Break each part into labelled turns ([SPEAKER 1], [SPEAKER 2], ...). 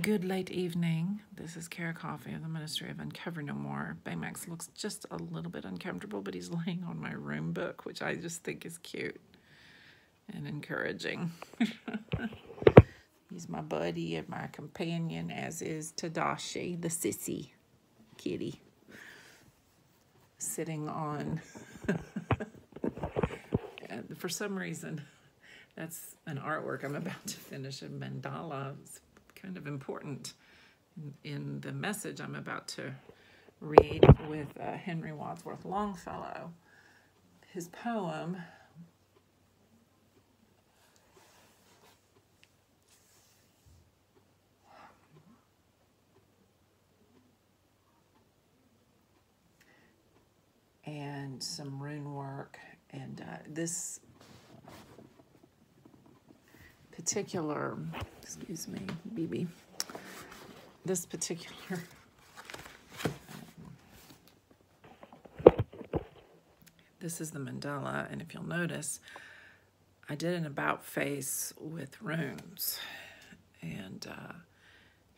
[SPEAKER 1] Good late evening. This is Kara Coffey of the Ministry of Uncover No More. Baymax looks just a little bit uncomfortable, but he's laying on my room book, which I just think is cute and encouraging. He's my buddy and my companion, as is Tadashi, the sissy kitty, sitting on, for some reason, that's an artwork I'm about to finish, a mandala. It's kind of important in the message I'm about to read with Henry Wadsworth Longfellow. His poem, and some rune work, and this particular, excuse me, BB, this particular this is the mandala, and if you'll notice, I did an about face with runes, and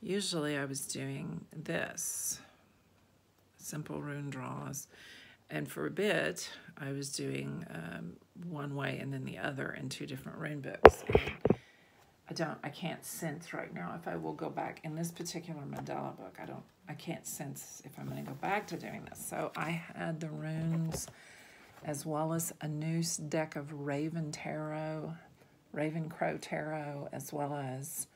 [SPEAKER 1] usually I was doing this, simple rune draws, and for a bit I was doing one way and then the other in two different rune books. And I can't sense right now if I will go back in this particular mandala book. I can't sense if I'm going to go back to doing this. So I had the runes as well as a new deck of Raven Crow Tarot, as well as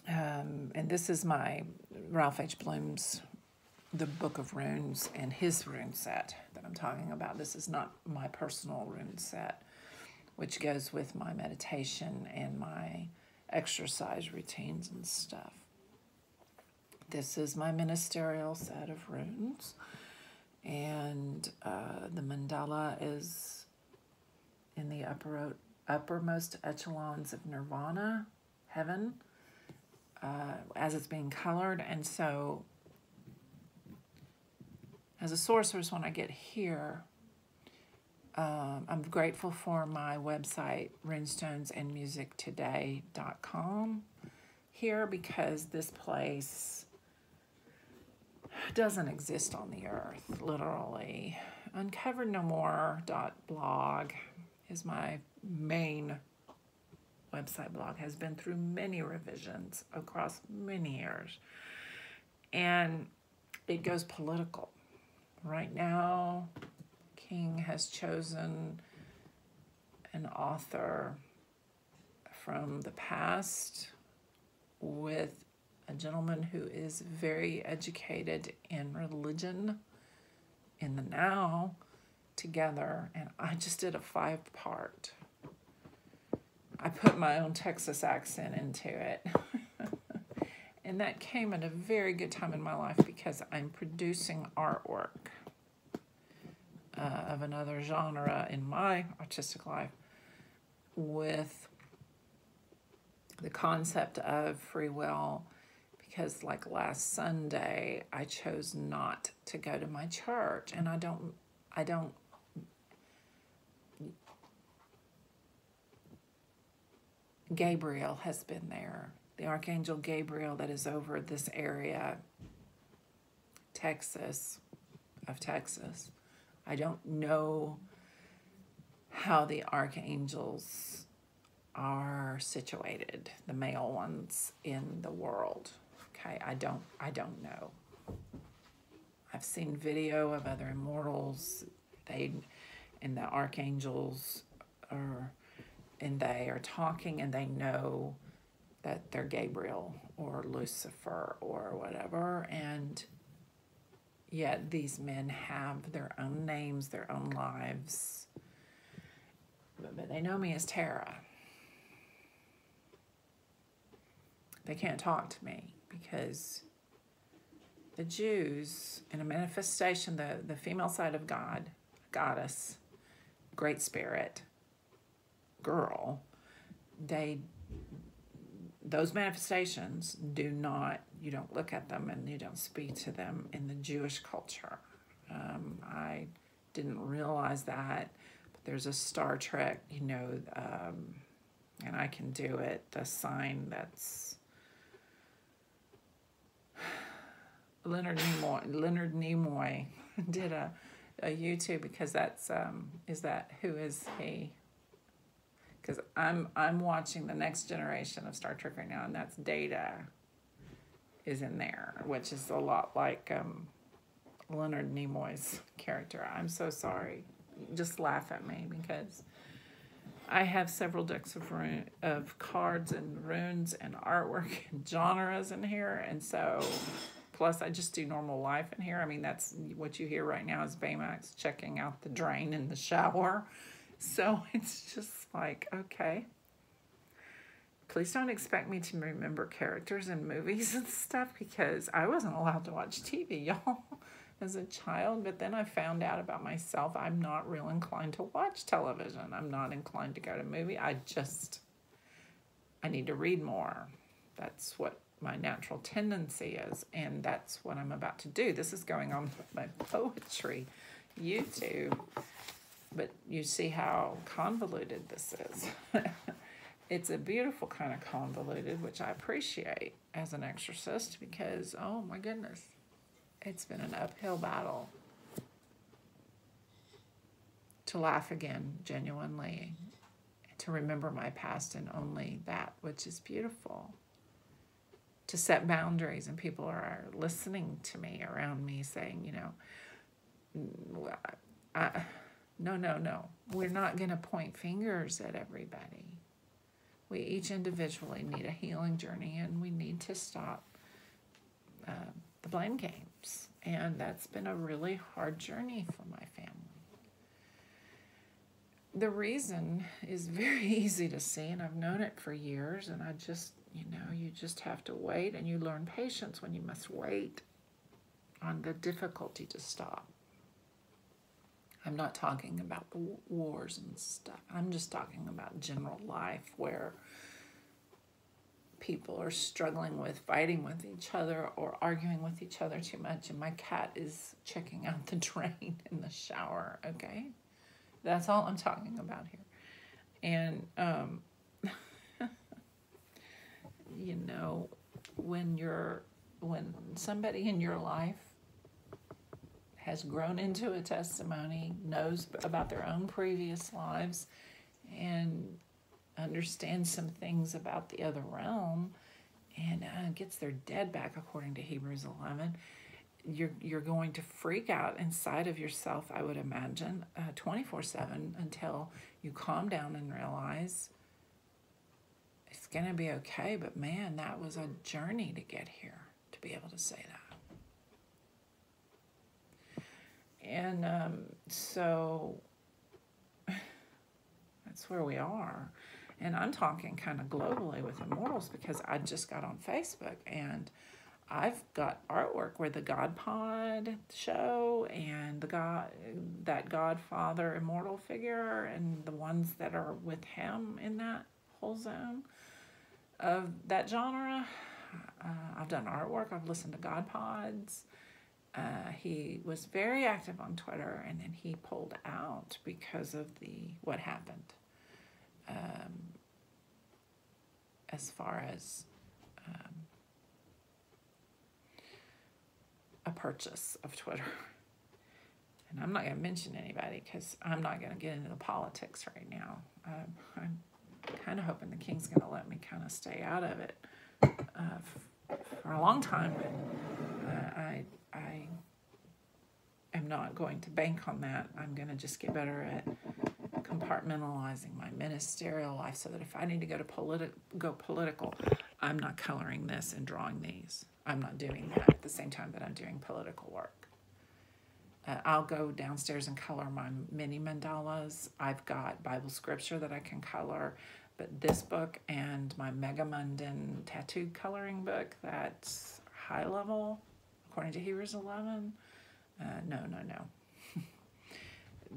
[SPEAKER 1] and this is my Ralph H. Bloom's The Book of Runes and his rune set that I'm talking about. This is not my personal rune set, which goes with my meditation and my exercise routines and stuff. This is my ministerial set of runes, and the mandala is in the uppermost echelons of nirvana, heaven, as it's being colored. And so as a sorceress, when I get here, I'm grateful for my website, runestonesandmusictoday.com, here, because this place doesn't exist on the earth, literally. UncoveredNoMore.blog is my main website blog, has been through many revisions across many years, and it goes political. Right now, King has chosen an author from the past with a gentleman who is very educated in religion in the now together, and I just did a 5-part. I put my own Texas accent into it. And that came at a very good time in my life because I'm producing artwork of another genre in my artistic life with the concept of free will, because like last Sunday I chose not to go to my church, and I don't Gabriel has been there, the Archangel Gabriel that is over this area, Texas. I don't know how the archangels are situated, the male ones in the world. Okay, I don't know. I've seen video of other immortals, and the archangels they are talking, and they know that they're Gabriel or Lucifer or whatever, and yet these men have their own names, their own lives, but they know me as Tara. They can't talk to me because the Jews, in a manifestation, the female side of God, goddess, great spirit, girl, those manifestations you don't look at them and you don't speak to them in the Jewish culture. I didn't realize that, but there's a Star Trek, and I can do it, the sign that's Leonard Nimoy did a YouTube, because that's is that who is he? Because I'm watching the next generation of Star Trek right now, and that's Data is in there, which is a lot like Leonard Nimoy's character. I'm so sorry. Just laugh at me, because I have several decks of cards and runes and artwork and genres in here, and so plus I just do normal life in here. I mean, that's what you hear right now is Baymax checking out the drain in the shower. So it's just like, okay. Please don't expect me to remember characters in movies and stuff, because I wasn't allowed to watch TV, y'all, as a child. But then I found out about myself. I'm not real inclined to watch television. I'm not inclined to go to a movie. I need to read more. That's what my natural tendency is, and that's what I'm about to do. This is going on with my poetry YouTube, but you see how convoluted this is. It's a beautiful kind of convoluted, which I appreciate as an exorcist, because, oh my goodness, it's been an uphill battle to laugh again, genuinely, to remember my past and only that which is beautiful, to set boundaries, and people are listening to me around me saying, you know, no, we're not going to point fingers at everybody. We each individually need a healing journey, and we need to stop the blame games. And that's been a really hard journey for my family. The reason is very easy to see, and I've known it for years, and I just, you just have to wait, and you learn patience when you must wait on the difficulty to stop. I'm not talking about the wars and stuff. I'm just talking about general life, where people are struggling with fighting with each other or arguing with each other too much, and my cat is checking out the drain in the shower, okay? That's all I'm talking about here. And, you know, when somebody in your life has grown into a testimony, knows about their own previous lives, and understands some things about the other realm, and gets their dead back according to Hebrews 11, you're going to freak out inside of yourself, I would imagine, 24/7, until you calm down and realize it's going to be okay. But man, that was a journey to get here, to be able to say that. And so that's where we are. And I'm talking kind of globally with Immortals, because I just got on Facebook, and I've got artwork where the God Pod show and that Godfather immortal figure, and the ones that are with him in that whole zone of that genre. I've done artwork. I've listened to God Pods. He was very active on Twitter, and then he pulled out because of what happened. As far as a purchase of Twitter. And I'm not going to mention anybody, because I'm not going to get into the politics right now. I'm kind of hoping the King's going to let me kind of stay out of it for a long time, but I am not going to bank on that. I'm going to just get better at compartmentalizing my ministerial life, so that if I need to go political, I'm not coloring this and drawing these. I'm not doing that at the same time that I'm doing political work. I'll go downstairs and color my mini mandalas. I've got Bible scripture that I can color, but this book and my Megamundan tattoo coloring book, that's high level, according to Hebrews 11. No.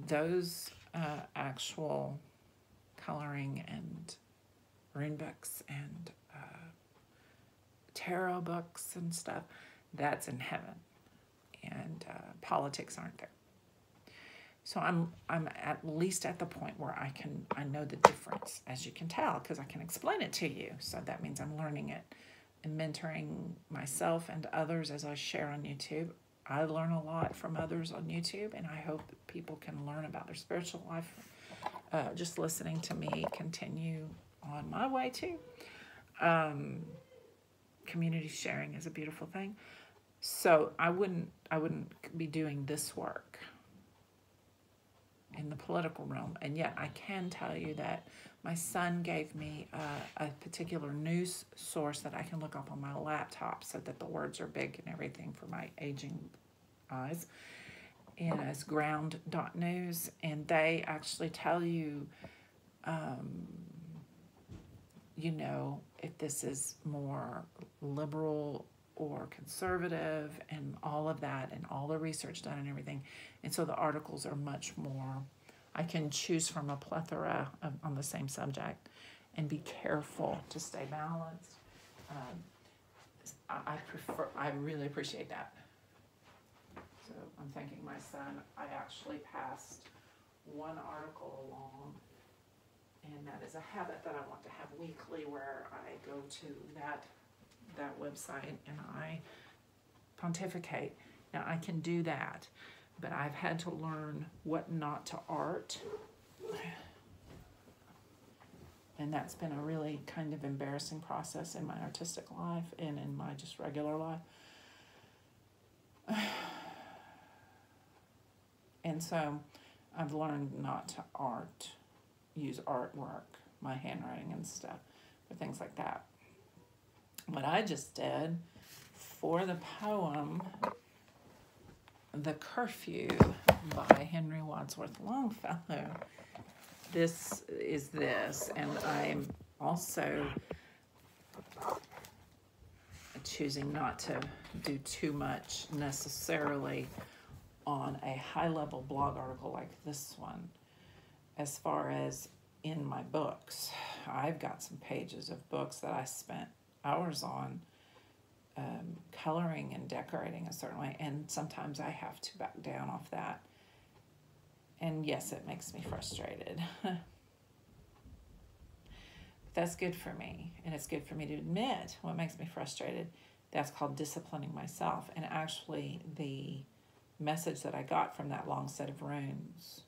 [SPEAKER 1] Those actual coloring and rune books and tarot books and stuff, that's in heaven. And politics aren't there. So I'm at least at the point where I know the difference, as you can tell, because I can explain it to you. So that means I'm learning it and mentoring myself and others as I share on YouTube. I learn a lot from others on YouTube, and I hope that people can learn about their spiritual life just listening to me continue on my way too. Community sharing is a beautiful thing. So I wouldn't be doing this work in the political realm, and yet I can tell you that my son gave me a particular news source that I can look up on my laptop so that the words are big and everything for my aging eyes. And it's ground.news, and they actually tell you, you know, if this is more liberal or conservative and all of that and all the research done and everything. And so the articles are much more, I can choose from a plethora on the same subject and be careful to stay balanced. I really appreciate that. So I'm thanking my son. I actually passed one article along, and that is a habit that I want to have weekly, where I go to that website and I pontificate. Now I can do that, but I've had to learn what not to art, and that's been a really kind of embarrassing process in my artistic life and in my just regular life. And so I've learned not to use artwork, my handwriting and stuff, for things like that. What I just did for the poem, The Curfew by Henry Wadsworth Longfellow, this is this, and I'm also choosing not to do too much necessarily on a high-level blog article like this one. As far as in my books, I've got some pages of books that I spent hours on coloring and decorating a certain way, and sometimes I have to back down off that. And yes, it makes me frustrated. That's good for me, and it's good for me to admit what makes me frustrated. That's called disciplining myself. And actually, the message that I got from that long set of runes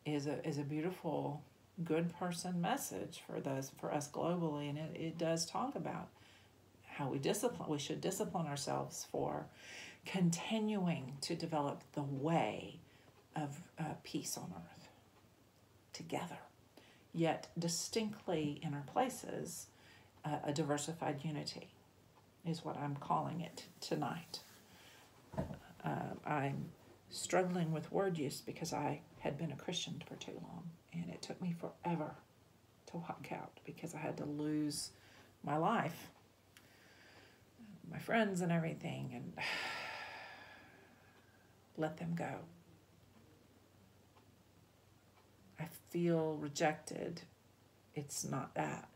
[SPEAKER 1] is a beautiful, good person message for us globally, and it does talk about how we should discipline ourselves for continuing to develop the way of peace on earth together, yet distinctly in our places, a diversified unity is what I'm calling it tonight. I'm struggling with word use because I had been a Christian for too long, and it took me forever to walk out because I had to lose my life, my friends and everything, and let them go. I feel rejected. It's not that,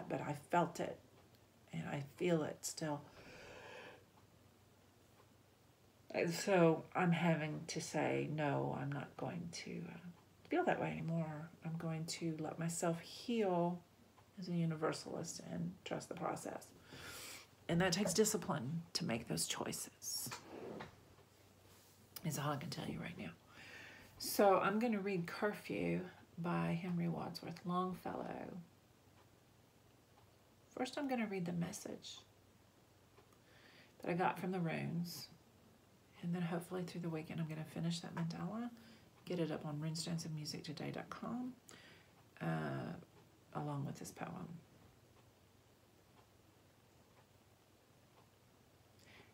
[SPEAKER 1] but I felt it, and I feel it still. And so I'm having to say, no, I'm not going to feel that way anymore. I'm going to let myself heal as a universalist and trust the process. And that takes discipline to make those choices, is all I can tell you right now. So I'm going to read Curfew by Henry Wadsworth Longfellow. First, I'm going to read the message that I got from the runes. And then hopefully through the weekend, I'm going to finish that mandala, get it up on runestonesandmusictoday.com, along with this poem.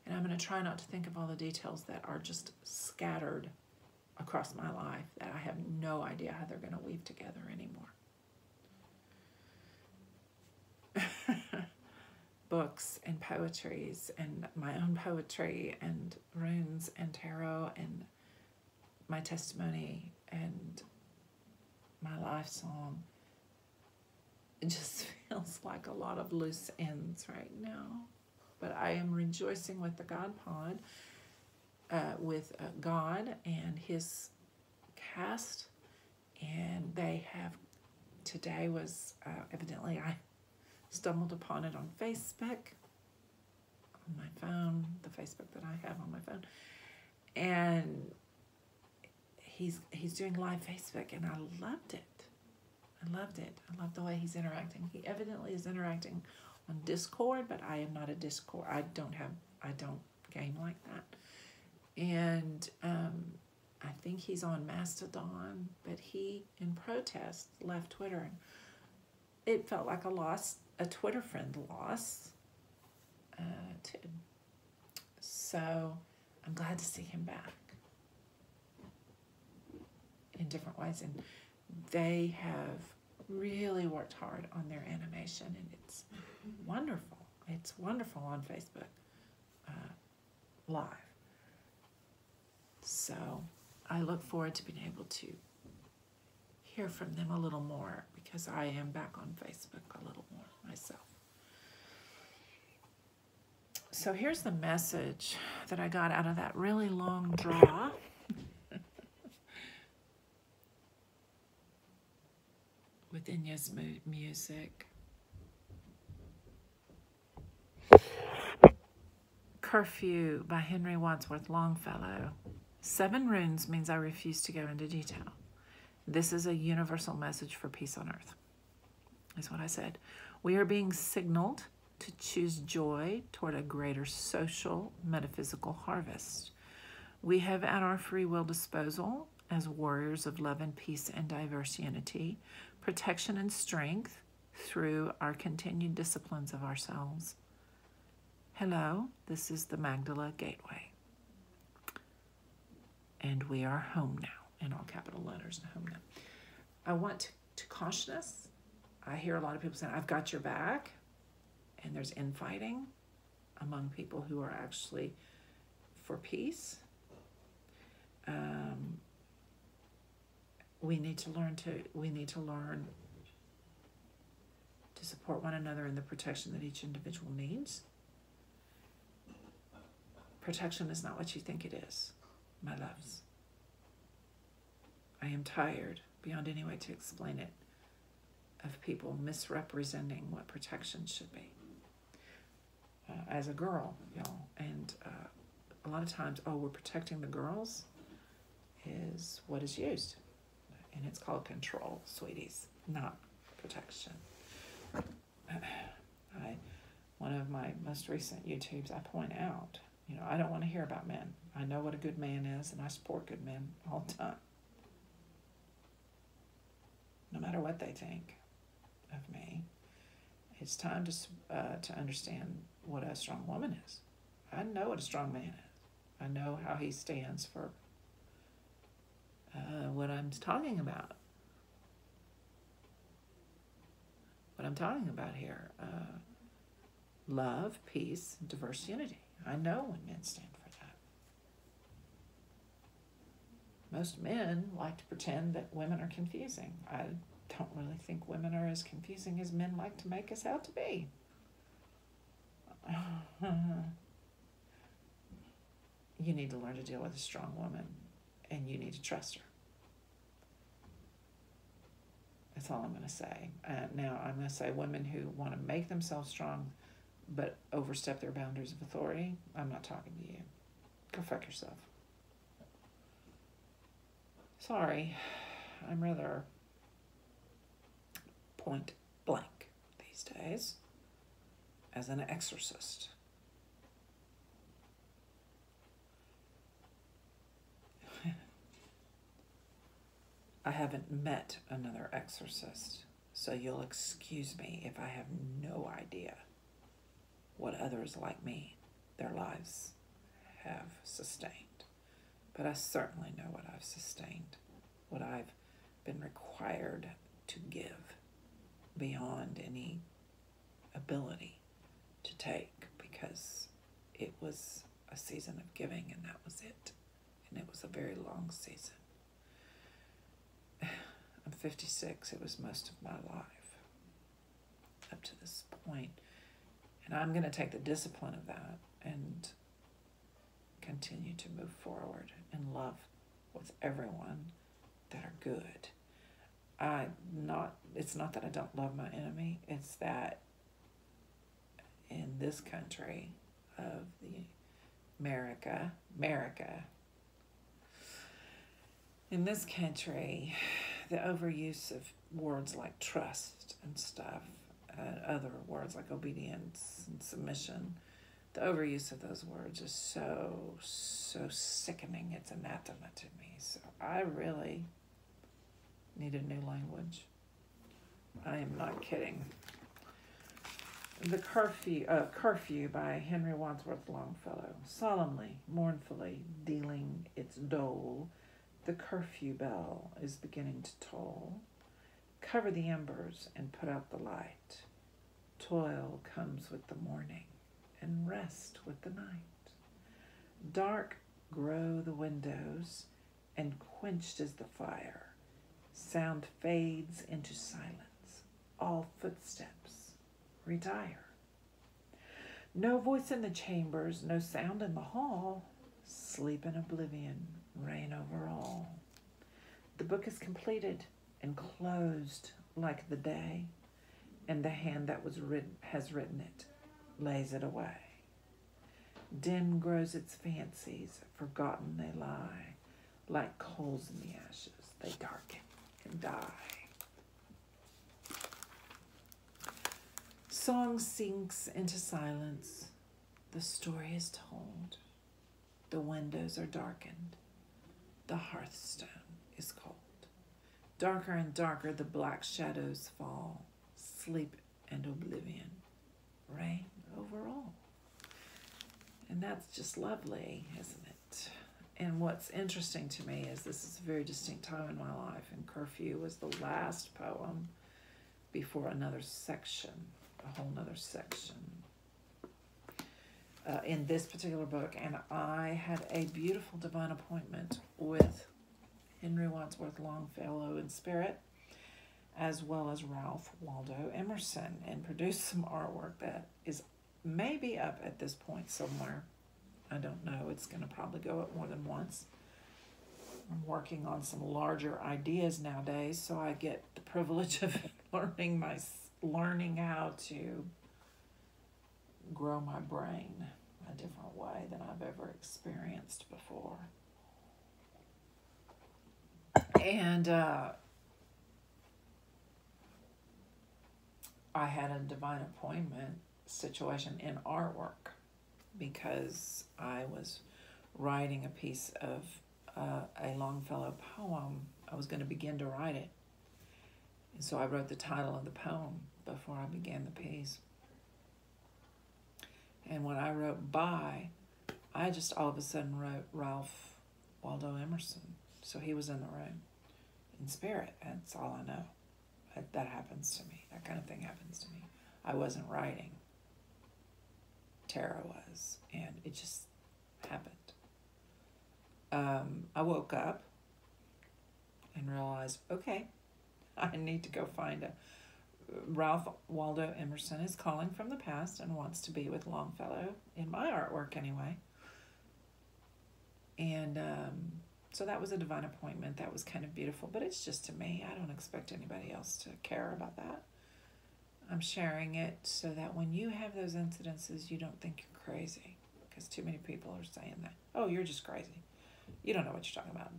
[SPEAKER 1] And I'm going to try not to think of all the details that are just scattered across my life that I have no idea how they're going to weave together anymore. Books and poetries and my own poetry and runes and tarot and my testimony and my life song. It just feels like a lot of loose ends right now. But I am rejoicing with the God Pod with God and his cast, and they have, today was evidently I stumbled upon it on Facebook, on my phone, the Facebook that I have on my phone, and he's doing live Facebook, and I loved it. I loved it. I love the way he's interacting. He evidently is interacting on Discord, but I am not a Discord. I don't game like that. And I think he's on Mastodon, but he, in protest, left Twitter. And it felt like a Twitter friend loss, too. So I'm glad to see him back in different ways. And they have really worked hard on their animation, and it's wonderful. It's wonderful on Facebook Live. So I look forward to being able to hear from them a little more, because I am back on Facebook a little more myself. So here's the message that I got out of that really long draw. With Inya's music. Curfew by Henry Wadsworth Longfellow. 7 runes means I refuse to go into detail. This is a universal message for peace on earth, is what I said. We are being signaled to choose joy toward a greater social, metaphysical harvest. We have at our free will disposal, as warriors of love and peace and diverse unity, protection and strength through our continued disciplines of ourselves. Hello, this is the Magdala Gateway. And we are home now, in all capital letters, and home now. I want to caution us. I hear a lot of people saying, I've got your back, and there's infighting among people who are actually for peace. We need to learn to support one another in the protection that each individual needs. Protection is not what you think it is, my loves. I am tired, beyond any way to explain it, of people misrepresenting what protection should be. As a girl, y'all, and a lot of times, we're protecting the girls is what is used. And it's called control, sweeties, not protection. One of my most recent YouTubes, I point out, I don't want to hear about men. I know what a good man is, and I support good men all the time. No matter what they think of me, it's time to understand what a strong woman is. I know what a strong man is. I know how he stands for what I'm talking about. What I'm talking about here. Love, peace, diverse unity. I know when men stand for that. Most men like to pretend that women are confusing. I don't really think women are as confusing as men like to make us out to be. You need to learn to deal with a strong woman, and you need to trust her. That's all I'm going to say. Now, I'm going to say women who want to make themselves strong but overstep their boundaries of authority, I'm not talking to you. Go fuck yourself. Sorry, I'm rather point blank these days as an exorcist. I haven't met another exorcist, so you'll excuse me if I have no idea what others like me, their lives have sustained. But I certainly know what I've sustained, what I've been required to give beyond any ability to take, because it was a season of giving, and that was it. And it was a very long season. I'm 56. It was most of my life up to this point. And I'm going to take the discipline of that and continue to move forward in love with everyone that are good. It's not that I don't love my enemy, it's that in this country of the America, in this country, the overuse of words like trust and stuff, other words like obedience and submission, the overuse of those words is so sickening. It's anathema to me. So I really need a new language. I am not kidding. The Curfew by Henry Wadsworth Longfellow. Solemnly, mournfully dealing its dole, the curfew bell is beginning to toll. Cover the embers and put out the light. Toil comes with the morning, and rest with the night. Dark grow the windows, and quenched is the fire. Sound fades into silence. All footsteps retire. No voice in the chambers, no sound in the hall. Sleep and oblivion reign over all. The book is completed and closed like the day, and the hand that has written it lays it away. Dim grows its fancies, forgotten they lie, like coals in the ashes, they darken and die. Song sinks into silence, the story is told, the windows are darkened, the hearthstone is cold. Darker and darker the black shadows fall, sleep and oblivion reign over all. And that's just lovely, isn't it? And what's interesting to me is this is a very distinct time in my life, and Curfew was the last poem before another section, a whole nother section in this particular book. And I had a beautiful divine appointment with Henry Wadsworth Longfellow in spirit, as well as Ralph Waldo Emerson, and produced some artwork that is maybe up at this point somewhere. I don't know. It's going to probably go up more than once. I'm working on some larger ideas nowadays, so I get the privilege of learning how to grow my brain a different way than I've ever experienced before. And I had a divine appointment situation in artwork because I was writing a piece of a Longfellow poem. I was going to begin to write it. And so I wrote the title of the poem before I began the piece. And when I wrote by, I just all of a sudden wrote Ralph Waldo Emerson. So he was in the room in spirit. That's all I know. That happens to me. That kind of thing happens to me. I wasn't writing. Tara was. And it just happened. I woke up and realized, okay, I need to go find Ralph Waldo Emerson is calling from the past and wants to be with Longfellow, in my artwork anyway. And so that was a divine appointment. That was kind of beautiful, but it's just to me. I don't expect anybody else to care about that. I'm sharing it so that when you have those incidences, you don't think you're crazy, because too many people are saying that. Oh, you're just crazy. You don't know what you're talking about.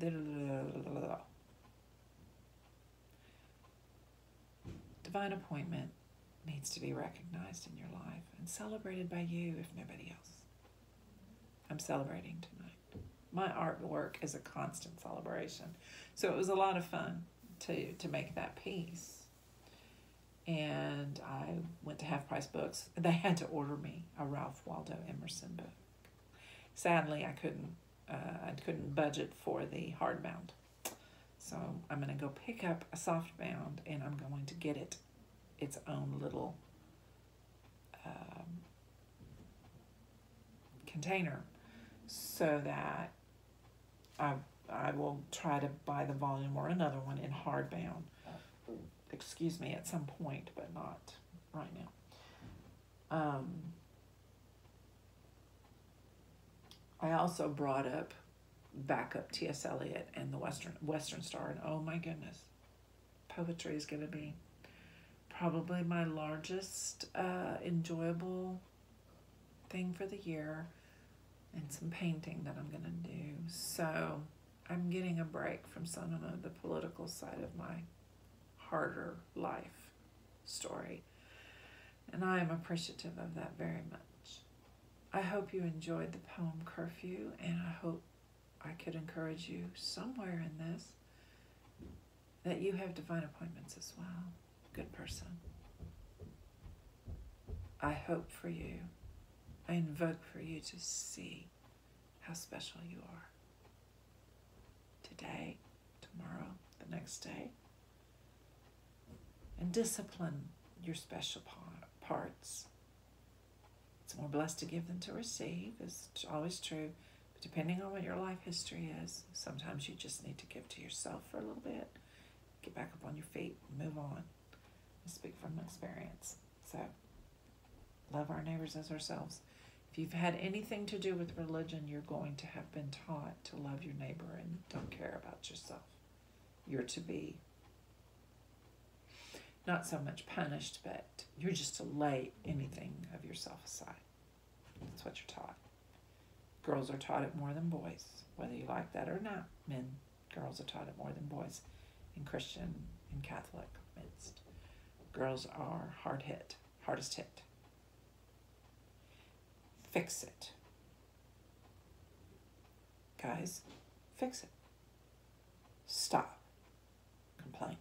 [SPEAKER 1] Divine appointment needs to be recognized in your life and celebrated by you, if nobody else. I'm celebrating tonight. My artwork is a constant celebration. So it was a lot of fun to make that piece. And I went to Half Price Books. They had to order me a Ralph Waldo Emerson book. Sadly, I couldn't budget for the hardbound. So I'm going to go pick up a softbound, and I'm going to get it its own little container, so that I will try to buy the volume or another one in hardbound. Excuse me, at some point, but not right now. I also brought back up T.S. Eliot and the Western Star, and oh my goodness, poetry is going to be probably my largest enjoyable thing for the year, and some painting that I'm going to do. So I'm getting a break from some of the political side of my harder life story, and I am appreciative of that very much. I hope you enjoyed the poem Curfew, and I hope I could encourage you somewhere in this that you have divine appointments as well. Good person. I hope for you. I invoke for you to see how special you are. Today, tomorrow, the next day. And discipline your special parts. It's more blessed to give than to receive, is always true. But depending on what your life history is, sometimes you just need to give to yourself for a little bit. Get back up on your feet and move on. I speak from experience. So, love our neighbors as ourselves. If you've had anything to do with religion, you're going to have been taught to love your neighbor and don't care about yourself. You're to be not so much punished, but you're just to lay anything of yourself aside. That's what you're taught. Girls are taught it more than boys, whether you like that or not. Girls are taught it more than boys in Christian and Catholic midst. Girls are hardest hit. Fix it. Guys, fix it. Stop complaining.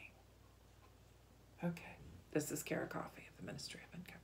[SPEAKER 1] Okay, this is Kara Coffee of the Ministry of Income.